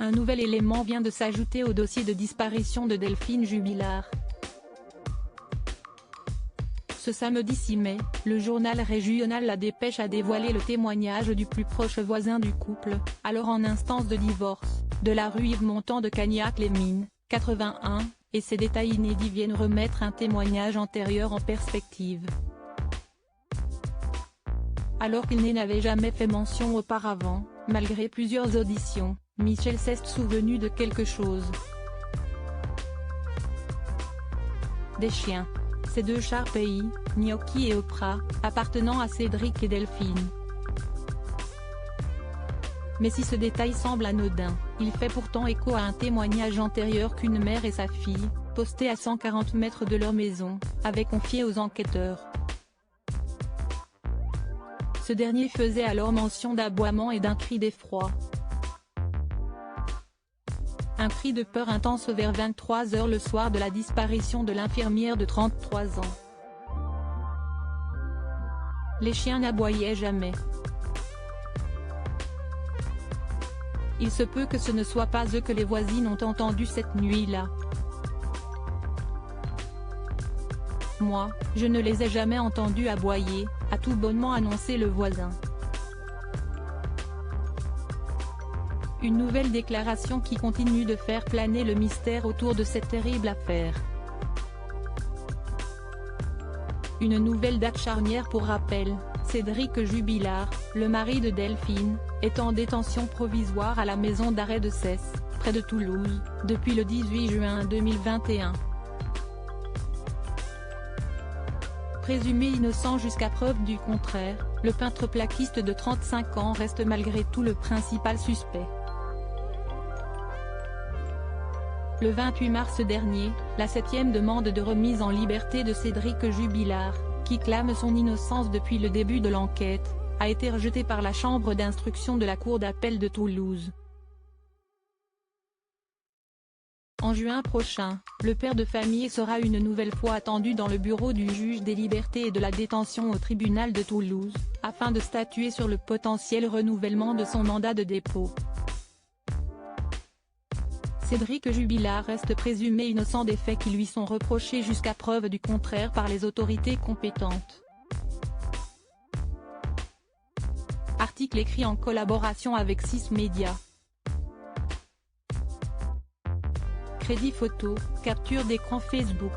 Un nouvel élément vient de s'ajouter au dossier de disparition de Delphine Jubilard. Ce samedi 6 mai, le journal régional La Dépêche a dévoilé le témoignage du plus proche voisin du couple, alors en instance de divorce, de la rue Yves-Montand de Cagnac-les-Mines, 81, et ces détails inédits viennent remettre un témoignage antérieur en perspective. Alors qu'il n'avait jamais fait mention auparavant, malgré plusieurs auditions, Michel s'est souvenu de quelque chose. Des chiens. Ces deux chars pays, Gnocchi et Oprah, appartenant à Cédric et Delphine. Mais si ce détail semble anodin, il fait pourtant écho à un témoignage antérieur qu'une mère et sa fille, postés à 140 mètres de leur maison, avaient confié aux enquêteurs. Ce dernier faisait alors mention d'aboiements et d'un cri d'effroi. Un cri de peur intense vers 23 h le soir de la disparition de l'infirmière de 33 ans. Les chiens n'aboyaient jamais. Il se peut que ce ne soit pas eux que les voisines ont entendu cette nuit-là. Moi, je ne les ai jamais entendus aboyer, a tout bonnement annoncé le voisin. Une nouvelle déclaration qui continue de faire planer le mystère autour de cette terrible affaire. Une nouvelle date charnière pour rappel, Cédric Jubilard, le mari de Delphine, est en détention provisoire à la maison d'arrêt de Cesse, près de Toulouse, depuis le 18 juin 2021. Présumé innocent jusqu'à preuve du contraire, le peintre plaquiste de 35 ans reste malgré tout le principal suspect. Le 28 mars dernier, la 7e demande de remise en liberté de Cédric Jubilard, qui clame son innocence depuis le début de l'enquête, a été rejetée par la chambre d'instruction de la cour d'appel de Toulouse. En juin prochain, le père de famille sera une nouvelle fois attendu dans le bureau du juge des libertés et de la détention au tribunal de Toulouse, afin de statuer sur le potentiel renouvellement de son mandat de dépôt. Cédric Jubilard reste présumé innocent des faits qui lui sont reprochés jusqu'à preuve du contraire par les autorités compétentes. Article écrit en collaboration avec 6 médias. Crédit photo, capture d'écran Facebook.